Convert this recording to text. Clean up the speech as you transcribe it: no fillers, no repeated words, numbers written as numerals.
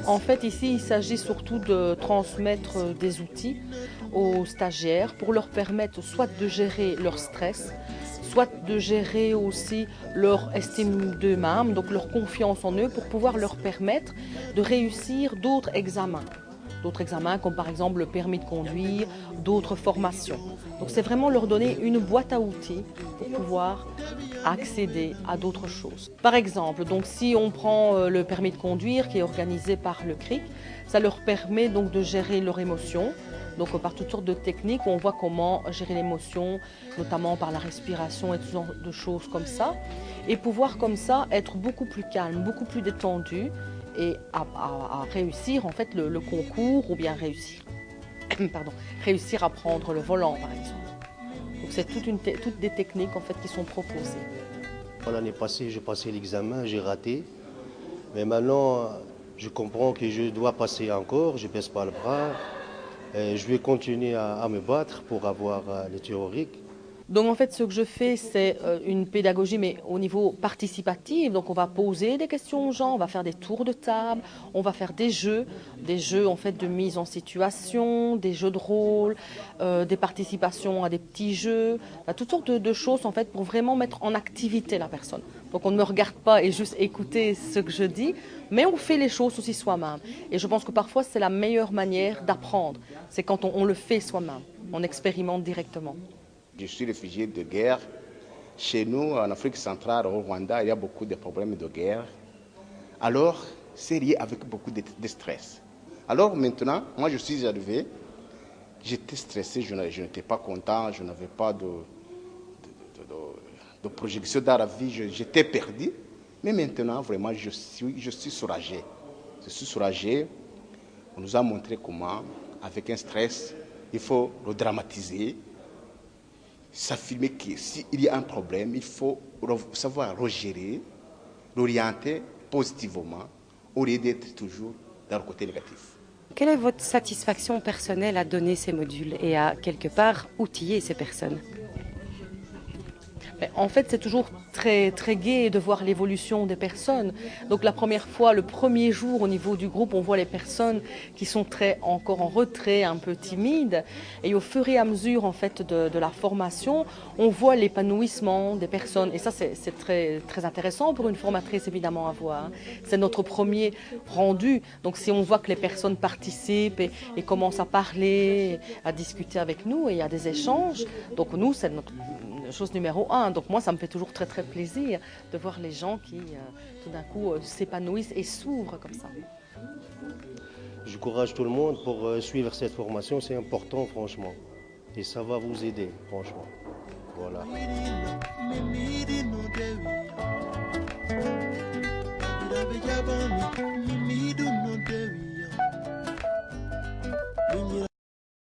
En fait, ici, il s'agit surtout de transmettre des outils aux stagiaires pour leur permettre soit de gérer leur stress, soit de gérer aussi leur estime d'eux-mêmes, donc leur confiance en eux, pour pouvoir leur permettre de réussir d'autres examens. D'autres examens comme par exemple le permis de conduire, d'autres formations. Donc c'est vraiment leur donner une boîte à outils pour pouvoir accéder à d'autres choses. Par exemple, donc si on prend le permis de conduire qui est organisé par le CRIC, ça leur permet donc de gérer leurs émotions. Donc par toutes sortes de techniques, on voit comment gérer l'émotion, notamment par la respiration et tout genre de choses comme ça. Et pouvoir comme ça être beaucoup plus calme, beaucoup plus détendu et à réussir en fait le concours ou bien réussir, réussir à prendre le volant par exemple. Donc c'est toutes des techniques en fait qui sont proposées. L'année passée, j'ai passé l'examen, j'ai raté. Mais maintenant, je comprends que je dois passer encore, je ne baisse pas le bras. Je vais continuer à me battre pour avoir les théoriques. Donc en fait, ce que je fais, c'est une pédagogie, mais au niveau participatif. Donc on va poser des questions aux gens, on va faire des tours de table, on va faire des jeux en fait de mise en situation, des jeux de rôle, des participations à des petits jeux, toutes sortes de choses en fait pour vraiment mettre en activité la personne. Donc on ne me regarde pas et juste écouter ce que je dis, mais on fait les choses aussi soi-même. Et je pense que parfois c'est la meilleure manière d'apprendre, c'est quand on le fait soi-même, on expérimente directement. Je suis réfugié de guerre. Chez nous, en Afrique centrale, au Rwanda, il y a beaucoup de problèmes de guerre. Alors, c'est lié avec beaucoup de stress. Alors maintenant, moi je suis arrivé, j'étais stressé, je n'étais pas content, je n'avais pas de projection dans la vie, j'étais perdu. Mais maintenant, vraiment, je suis soulagé. Je suis soulagé. On nous a montré comment, avec un stress, il faut le dramatiser. S'affirmer que s'il y a un problème, il faut savoir le gérer, l'orienter positivement, au lieu d'être toujours dans le côté négatif. Quelle est votre satisfaction personnelle à donner ces modules et à, quelque part, outiller ces personnes ? En fait, c'est toujours très, très gai de voir l'évolution des personnes. Donc la première fois, le premier jour au niveau du groupe, on voit les personnes qui sont encore en retrait, un peu timides. Et au fur et à mesure en fait, de la formation, on voit l'épanouissement des personnes. Et ça, c'est très, très intéressant pour une formatrice évidemment à voir. C'est notre premier rendu. Donc si on voit que les personnes participent et commencent à parler, à discuter avec nous et il y a des échanges, donc nous, c'est notre chose numéro 1. Donc moi, ça me fait toujours très très plaisir de voir les gens qui tout d'un coup s'épanouissent et s'ouvrent comme ça. J'encourage tout le monde pour suivre cette formation, c'est important franchement. Et ça va vous aider franchement. Voilà.